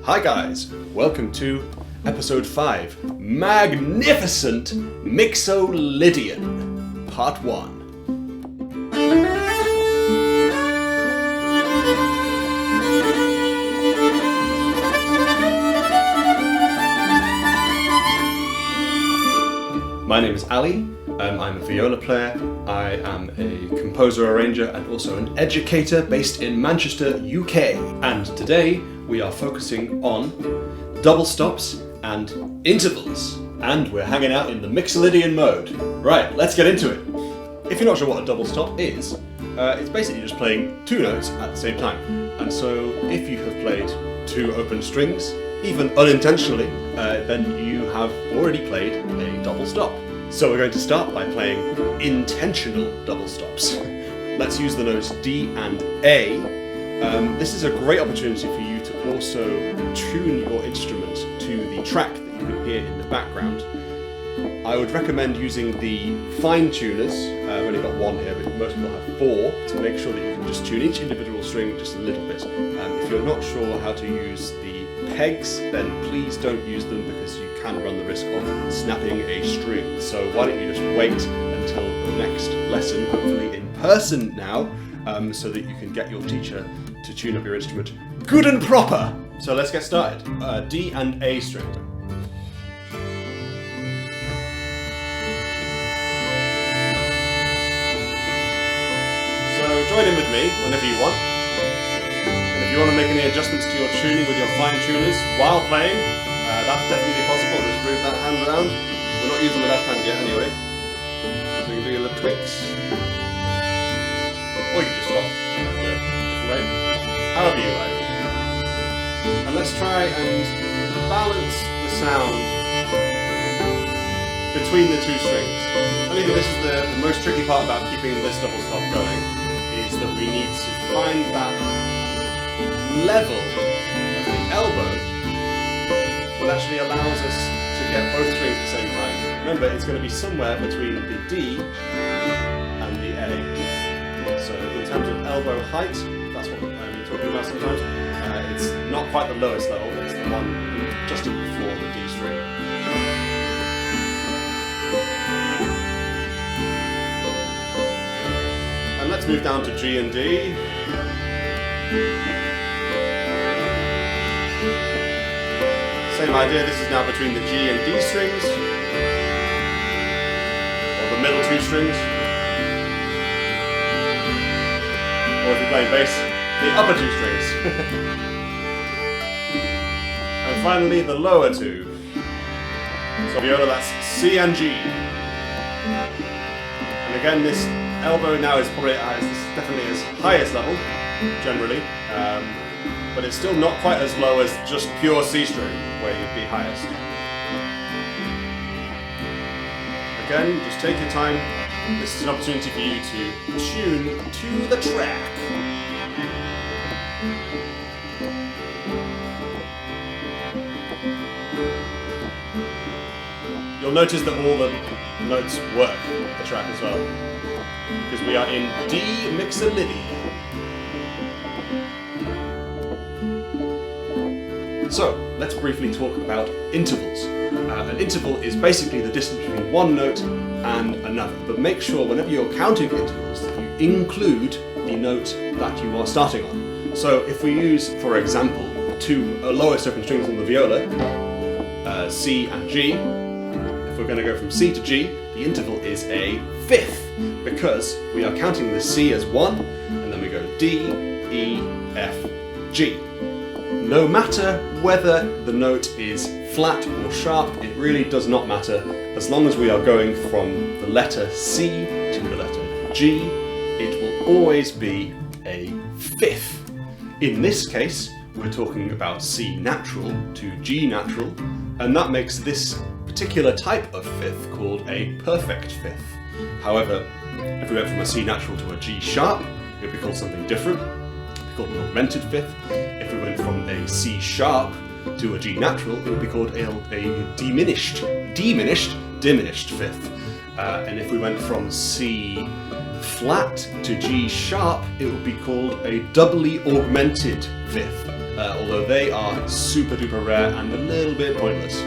Hi guys, welcome to episode 5, Magnificent Mixolydian, part 1. My name is Ali, I'm a viola player, I am a composer, arranger and also an educator based in Manchester, UK. And today we are focusing on double stops and intervals. And we're hanging out in the Mixolydian mode. Right, let's get into it. If you're not sure what a double stop is, it's basically just playing two notes at the same time. And so if you have played two open strings, even unintentionally, then you have already played a double stop. So we're going to start by playing intentional double stops. Let's use the notes D and A. This is a great opportunity for you to also tune your instrument to the track that you can hear in the background. I would recommend using the fine tuners. I've only got one here, but most people have 4, to make sure that you can just tune each individual string just a little bit. If you're not sure how to use the pegs, then please don't use them because you can run the risk of snapping a string. So why don't you just wait until the next lesson, hopefully in person now, so that you can get your teacher to tune up your instrument good and proper. So let's get started. D and A string. So join in with me whenever you want. And if you want to make any adjustments to your tuning with your fine tuners while playing, that's definitely possible. Just move that hand around. We're not using the left hand yet anyway. So you can do your little tweaks. Or you can just stop. Different way. However you like. And let's try and balance the sound between the two strings. I think this is the most tricky part about keeping this double stop going, is that we need to find that level of the elbow that actually allows us to get both strings at the same time. Remember, it's going to be somewhere between the D and the A. So in terms of elbow height, that's what I'm talking about sometimes, it's not quite the lowest level, it's the one just before the D string. And let's move down to G and D. Same idea, this is now between the G and D strings, or the middle two strings, or if you're playing bass, the upper two strings. And finally the lower two. So viola, that's C and G. And again, this elbow now is probably definitely its highest level, generally. But it's still not quite as low as just pure C string, where you'd be highest. Again, just take your time. This is an opportunity for you to tune to the track. You'll notice that all the notes work the track as well, because we are in D Mixolydian. So, let's briefly talk about intervals. An interval is basically the distance between one note and another, but make sure whenever you're counting intervals that you include the note that you are starting on. So if we use, for example, two lowest open strings on the viola, C and G, if we're going to go from C to G, the interval is a fifth, because we are counting the C as 1, and then we go D, E, F, G. No matter whether the note is flat or sharp, it really does not matter. As long as we are going from the letter C to the letter G, it will always be a fifth. In this case, we're talking about C natural to G natural, and that makes this particular type of fifth called a perfect fifth. However, if we went from a C natural to a G sharp, it would be called something different. Called an augmented fifth. If we went from a C sharp to a G natural, it would be called a diminished fifth. And if we went from C flat to G sharp, it would be called a doubly augmented fifth. although they are super duper rare and a little bit pointless.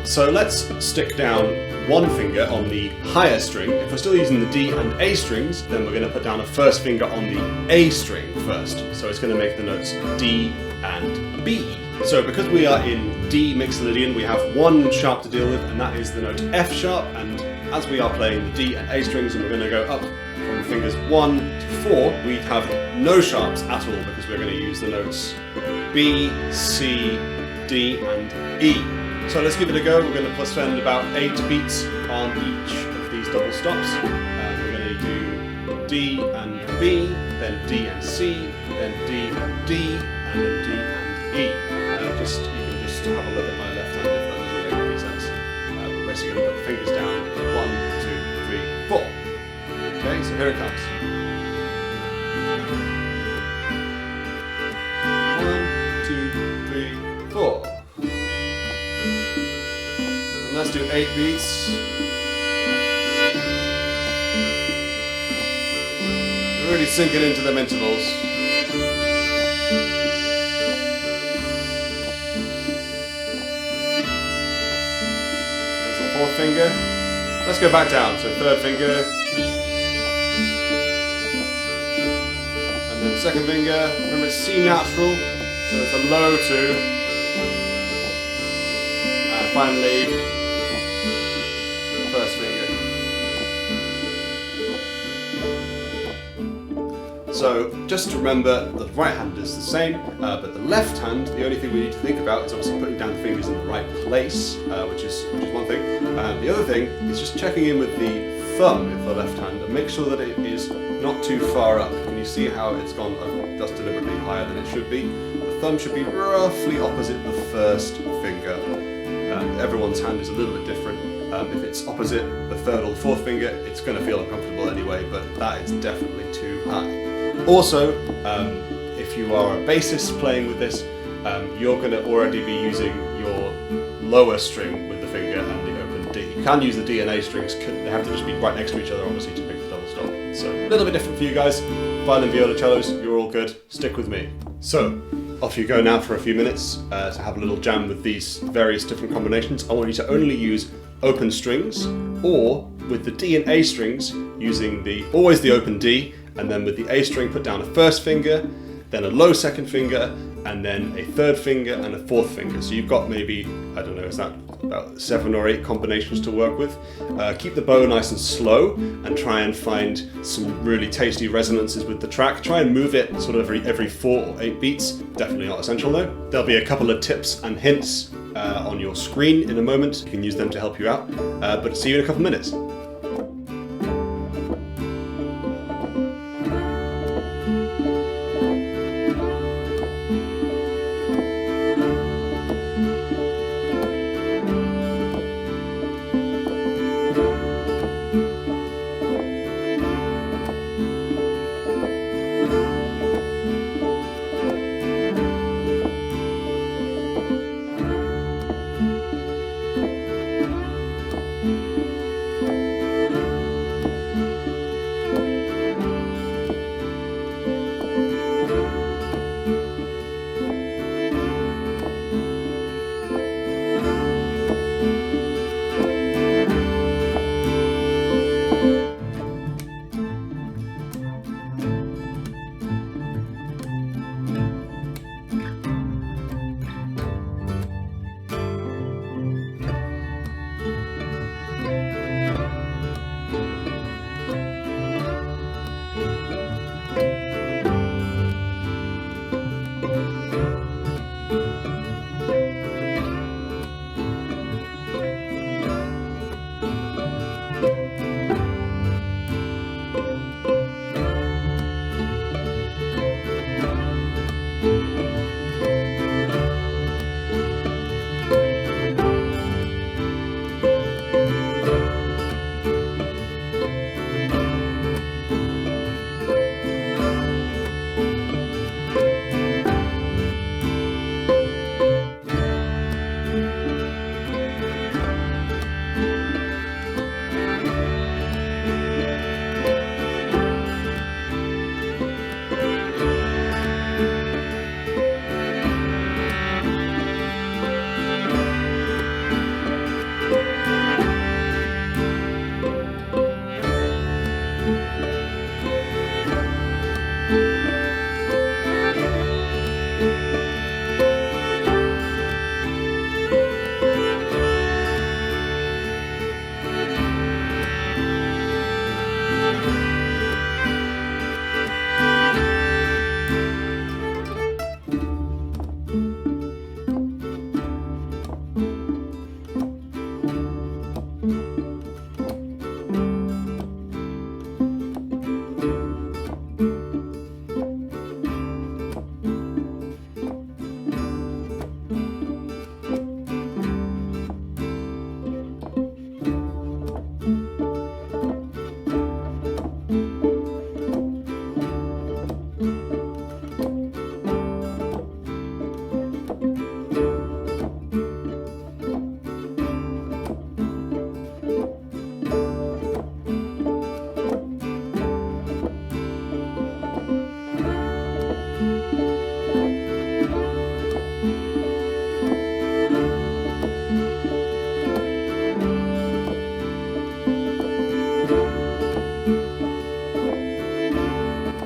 So let's stick down one finger on the higher string. If we're still using the D and A strings, then we're going to put down a first finger on the A string first. So it's going to make the notes D and B. So because we are in D Mixolydian, we have one sharp to deal with, and that is the note F sharp. And as we are playing the D and A strings, and we're going to go up from fingers 1 to 4, we have no sharps at all because we're going to use the notes B, C, D and E. So let's give it a go. We're going to spend about 8 beats on each of these double stops. We're going to do D and B, then D and C, then D and D, and then D and E. You can just have a look at my left hand if that doesn't make any sense. We're basically going to put the fingers down 1, 2, 3, 4. Okay, so here it comes. 1, 2, 3, 4. And let's do 8 beats. Really sinking into them intervals. There's the 4th finger. Let's go back down. So 3rd finger. And then 2nd finger. Remember it's C natural, so it's a low 2. And finally, 1st finger. So just to remember, the right hand is the same, but the left hand, the only thing we need to think about is obviously putting down the fingers in the right place, which is one thing. The other thing is just checking in with the thumb with the left hand and make sure that it is not too far up. Can you see how it's gone just deliberately higher than it should be? The thumb should be roughly opposite the 1st finger. Everyone's hand is a little bit different. If it's opposite the 3rd or the 4th finger, it's going to feel uncomfortable anyway, but that is definitely too high. Also, if you are a bassist playing with this, you're going to already be using your lower string with the finger and the open D. You can use the D and A strings, they have to just be right next to each other obviously to make the double stop. So a little bit different for you guys. Violin, viola, cellos, you're all good, stick with me. So, off you go now for a few minutes to have a little jam with these various different combinations. I want you to only use open strings, or with the D and A strings using always the open D, and then with the A string put down a 1st finger, then a low 2nd finger, and then a 3rd finger and a 4th finger. So you've got maybe, I don't know, is that about 7 or 8 combinations to work with. Keep the bow nice and slow and try and find some really tasty resonances with the track. Try and move it sort of every 4 or 8 beats. Definitely not essential though. There'll be a couple of tips and hints on your screen in a moment. You can use them to help you out. But see you in a couple minutes.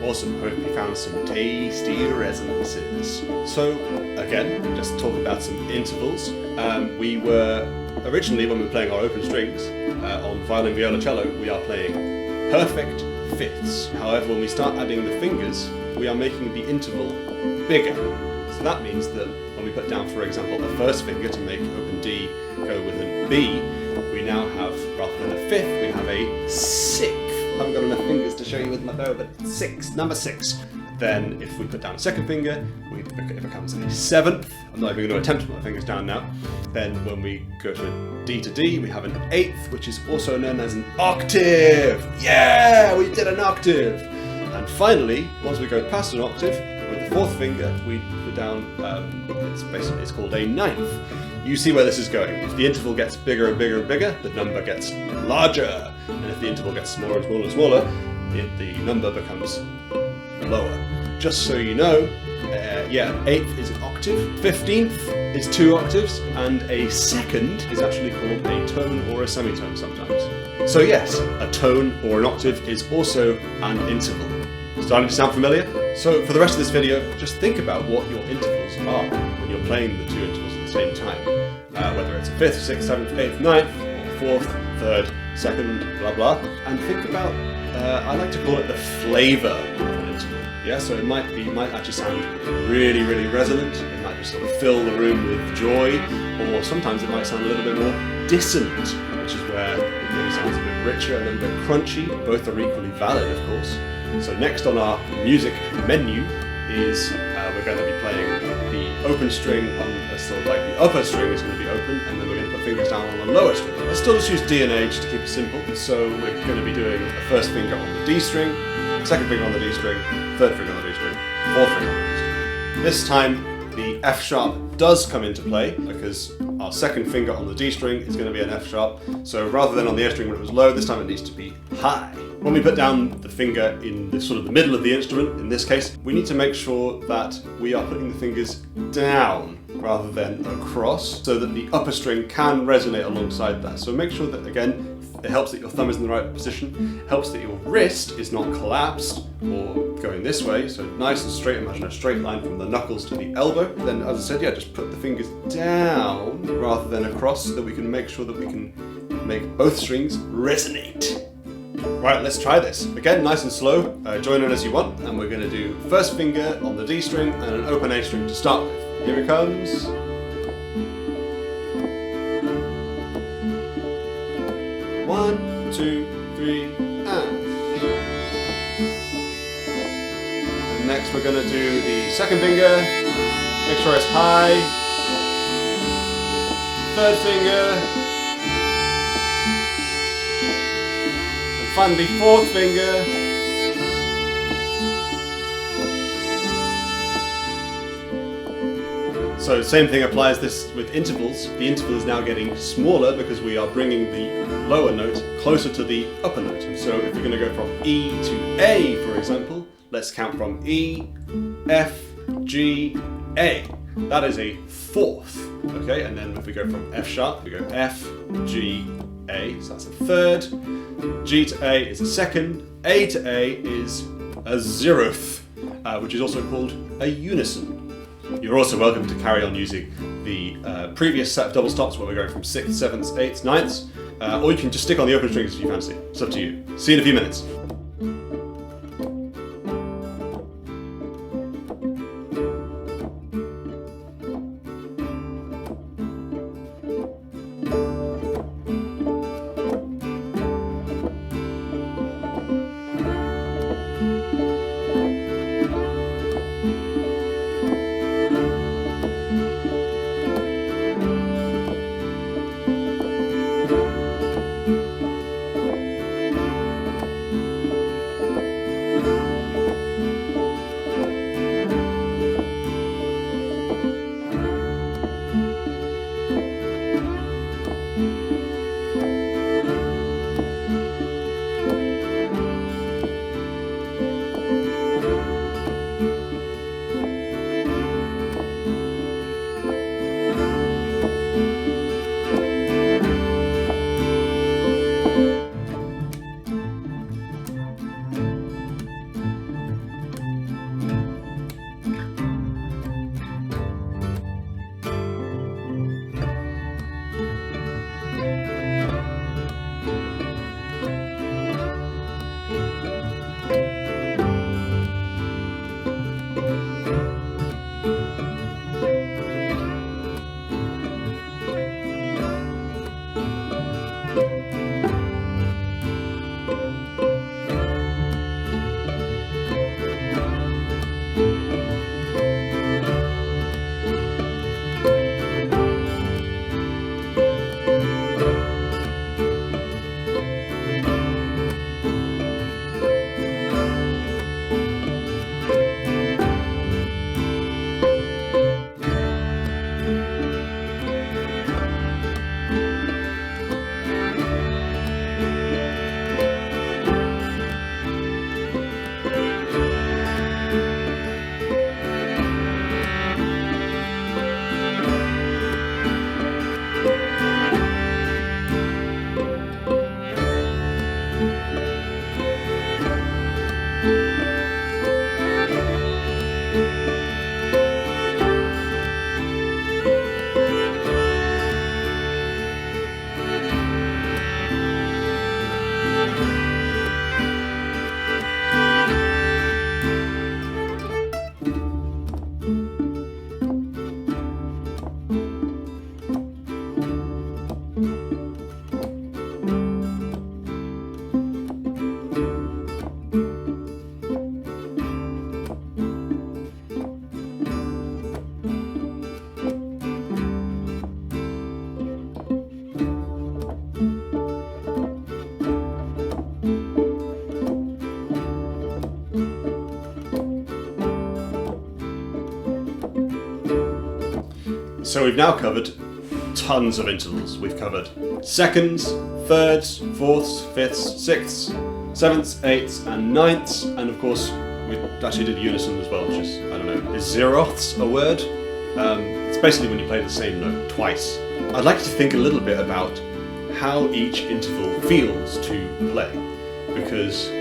Awesome, hope you found some tasty resonances. So again, just talk about some intervals. We were originally, when we were playing our open strings on violin, viola, cello, we are playing perfect fifths. However, when we start adding the fingers, we are making the interval bigger. So that means that when we put down, for example, the first finger to make open D go with a B, we now have, rather than a fifth, we have a sixth. I haven't got enough fingers to show you with my bow, but number 6. Then if we put down a second finger, it becomes a 7th. I'm not even going to attempt to put my fingers down now. Then when we go to a D to D, we have an 8th, which is also known as an octave. Yeah, we did an octave. And finally, once we go past an octave, with the 4th finger, we put down, it's called a 9th. You see where this is going. If the interval gets bigger and bigger and bigger, the number gets larger. And if the interval gets smaller and smaller and smaller, the number becomes lower. Just so you know, 8th is an octave, 15th is 2 octaves, and a second is actually called a tone or a semitone sometimes. So yes, a tone or an octave is also an interval. Starting to sound familiar? So for the rest of this video, just think about what your intervals are when you're playing the 2 intervals at the same time. Whether it's a 5th, 6th, 7th, 8th, 9th, or 4th, 3rd, 2nd, blah blah. And think about, I like to call it the flavour of an interval. Yeah, so it might actually sound really, really resonant. It might just sort of fill the room with joy, or sometimes it might sound a little bit more dissonant, which is where it maybe sounds a bit richer and a little bit crunchy. Both are equally valid, of course. So next on our music menu is we're going to be playing the open string on sort of like the upper string is going to be open, and then we're going to put fingers down on the lower string. Let's still just use D and H to keep it simple. So we're going to be doing the first finger on the D string, second finger on the D string, third finger on the D string, fourth finger on the D string. This time the F sharp does come into play because our second finger on the D string is going to be an F sharp. So rather than on the F string when it was low, this time it needs to be high. When we put down the finger in the sort of the middle of the instrument, in this case, we need to make sure that we are putting the fingers down rather than across, so that the upper string can resonate alongside that. So make sure that, again, it helps that your thumb is in the right position, helps that your wrist is not collapsed or going this way, so nice and straight. Imagine a straight line from the knuckles to the elbow. Then, as I said, yeah, just put the fingers down rather than across, so that we can make sure that we can make both strings resonate. Right, let's try this. Again, nice and slow, join in as you want, and we're going to do first finger on the D string and an open A string to start with. Here it comes. 1, 2, 3, and next we're going to do the second finger, make sure it's high, third finger, finally, fourth finger. So same thing applies this with intervals. The interval is now getting smaller because we are bringing the lower note closer to the upper note. So if we're going to go from E to A, for example, let's count from E, F, G, A. That is a fourth. Okay, and then if we go from F sharp, we go F, G, A. So that's a third. G to A is a second, A to A is a zeroth, which is also called a unison. You're also welcome to carry on using the previous set of double stops where we're going from 6th, 7th, 8th, 9th, or you can just stick on the open strings if you fancy. It's up to you. See you in a few minutes. So we've now covered tons of intervals. We've covered seconds, thirds, fourths, fifths, sixths, sevenths, eighths, and ninths, and of course we actually did unison as well, which is, I don't know, is zeroths a word? It's basically when you play the same note twice. I'd like you to think a little bit about how each interval feels to play, because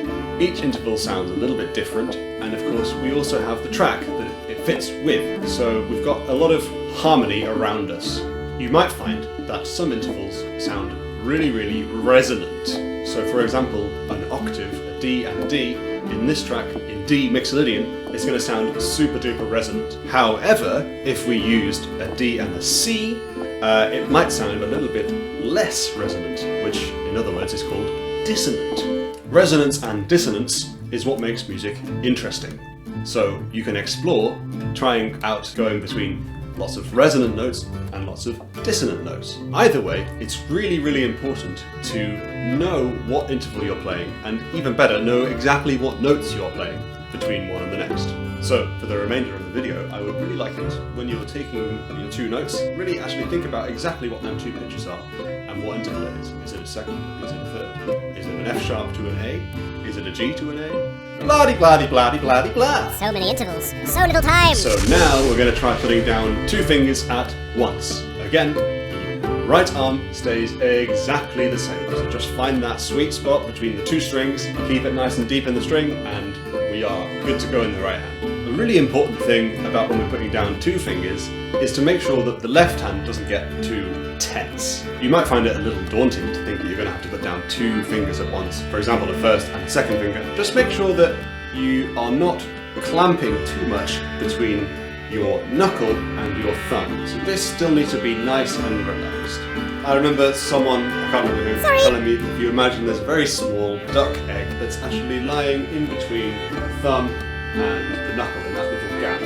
each interval sounds a little bit different, and of course we also have the track that it fits with, so we've got a lot of harmony around us. You might find that some intervals sound really, really resonant. So for example, an octave, a D and a D, in this track, in D Mixolydian, is going to sound super duper resonant. However, if we used a D and a C, it might sound a little bit less resonant, which in other words is called dissonant. Resonance and dissonance is what makes music interesting. So you can explore trying out going between lots of resonant notes and lots of dissonant notes. Either way, it's really, really important to know what interval you're playing, and even better, know exactly what notes you're playing between one and the next. So for the remainder of the video, I would really like it when you're taking your two notes, really actually think about exactly what them two pitches are and what interval it is. Is it a second? Is it a third? Is it an F sharp to an A? Is it a G to an A? Blah-de-blah-de-blah-de-blah-de-blah. So many intervals, so little time. So now we're going to try putting down two fingers at once. Again, the right arm stays exactly the same. So just find that sweet spot between the two strings, keep it nice and deep in the string, and we are good to go in the right hand. A really important thing about when we're putting down two fingers is to make sure that the left hand doesn't get too tense. You might find it a little daunting to think that you're going to have to put down two fingers at once. For example, the first and second finger. Just make sure that you are not clamping too much between your knuckle and your thumb. So this still needs to be nice and relaxed. I remember someone, I can't remember who, telling me if you imagine there's a very small duck egg that's actually lying in between the thumb and the knuckle in that little gap.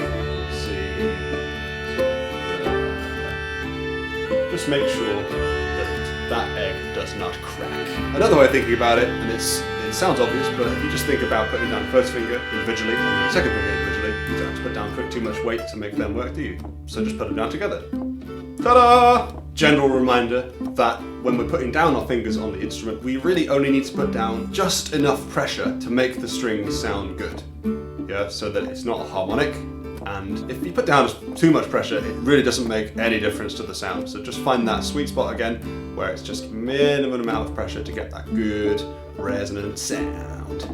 See? Just make sure that that egg does not crack. Another way of thinking about it, and it sounds obvious, but if you just think about putting down the first finger individually and the second finger individually, you don't have to put down too much weight to make them work, do you? So just put them down together. Ta-da! General reminder that when we're putting down our fingers on the instrument, we really only need to put down just enough pressure to make the strings sound good. Yeah, so that it's not a harmonic. And if you put down too much pressure, it really doesn't make any difference to the sound. So just find that sweet spot again, where it's just minimum amount of pressure to get that good resonant sound.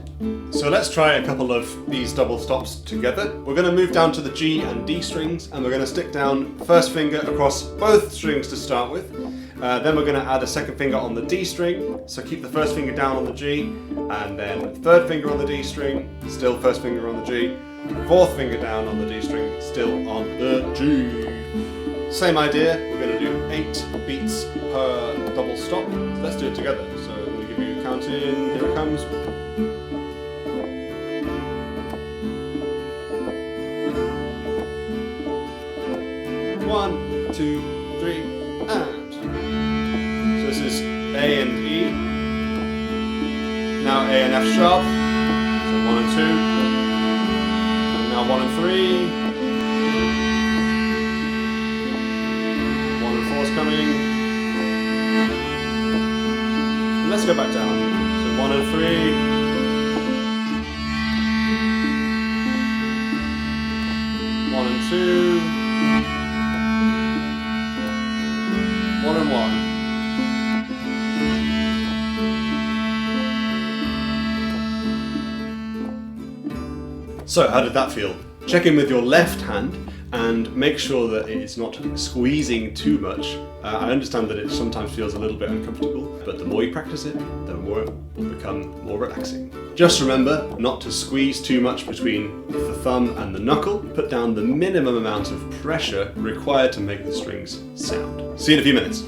So let's try a couple of these double stops together. We're going to move down to the G and D strings, and we're going to stick down first finger across both strings to start with. Then we're going to add a second finger on the D string, so keep the first finger down on the G, and then third finger on the D string, still first finger on the G, fourth finger down on the D string, still on the G. Same idea, we're going to do 8 beats per double stop. So let's do it together. So I'm going to give you a count in, here it comes. 1, 2, 3, and. So this is A and E. Now A and F sharp. So 1 and 2. And now 1 and 3. 1 and 4 is coming. And let's go back down. So 1 and 3. 1 and 2. 1 and 1. So, how did that feel? Check in with your left hand and make sure that it's not squeezing too much. I understand that it sometimes feels a little bit uncomfortable, but the more you practice it, the more it will become more relaxing. Just remember not to squeeze too much between the thumb and the knuckle. Put down the minimum amount of pressure required to make the strings sound. See you in a few minutes.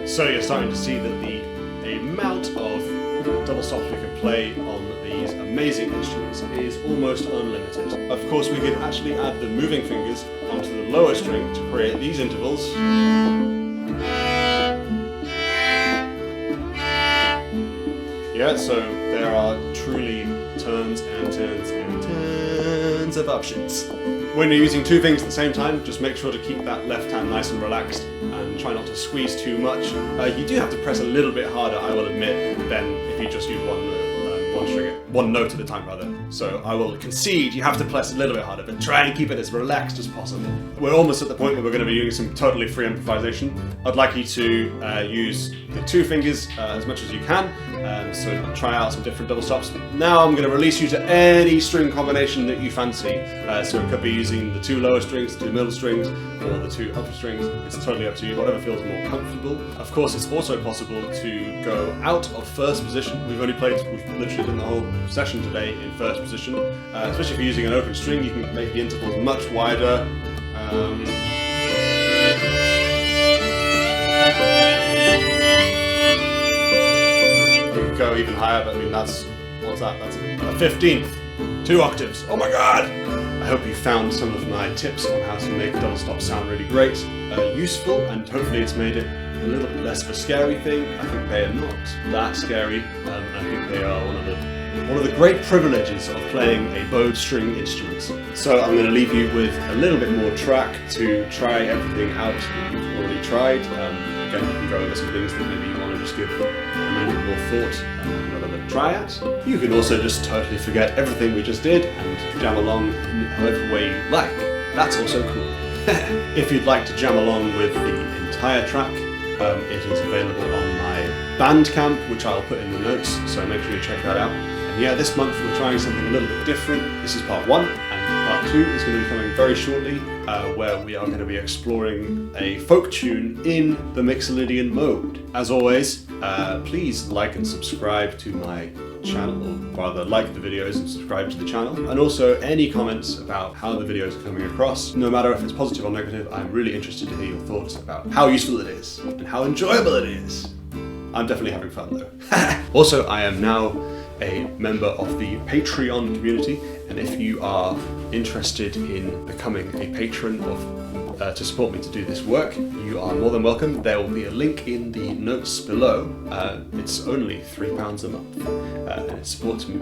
So you're starting to see that the amount of double stops we can play on these amazing instruments is almost unlimited. Of course, we could actually add the moving fingers onto the lower string to create these intervals. Yeah, so there are truly tons and tons and tons of options. When you're using two fingers at the same time, just make sure to keep that left hand nice and relaxed and try not to squeeze too much. You do have to press a little bit harder, I will admit, than if you just use one note at a time rather. So I will concede you have to press a little bit harder, but try and keep it as relaxed as possible. We're almost at the point where we're going to be doing some totally free improvisation. I'd like you to use the two fingers as much as you can, so try out some different double stops. Now I'm going to release you to any string combination that you fancy. So it could be using the two lower strings, the two middle strings, or the two upper strings. It's totally up to you, whatever feels more comfortable. Of course, it's also possible to go out of first position. We've literally done the whole session today in first position. Especially if you're using an open string, you can make the intervals much wider. You can go even higher, but I mean what's that? That's a 15th. 2 octaves. Oh my god! I hope you found some of my tips on how to make double stops sound really great, useful, and hopefully it's made it a little bit less of a scary thing. I think they are not that scary. I think they are one of the great privileges of playing a bowed string instrument. So I'm going to leave you with a little bit more track to try everything out that you've already tried. Again, you can go over some things that maybe you want to just give a little bit more thought and another try at. You can also just totally forget everything we just did and jam along in however way you like. That's also cool. If you'd like to jam along with the entire track, it is available on my Bandcamp, which I'll put in the notes, so make sure you check that out. And yeah, this month we're trying something a little bit different. This is part 1, and part 2 is going to be coming very shortly, where we are going to be exploring a folk tune in the Mixolydian Mode. As always, please like and subscribe to my channel, or rather like the videos and subscribe to the channel. And also any comments about how the videos are coming across, no matter if it's positive or negative. I'm really interested to hear your thoughts about how useful it is and how enjoyable it is. I'm definitely having fun though. Also, I am now a member of the Patreon community, and if you are interested in becoming a patron to support me to do this work, you are more than welcome. There will be a link in the notes below. It's only £3 a month, and it supports me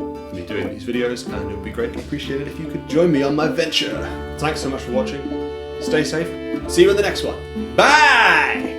doing these videos, and it would be greatly appreciated if you could join me on my venture. Thanks so much for watching. Stay safe. See you in the next one. Bye!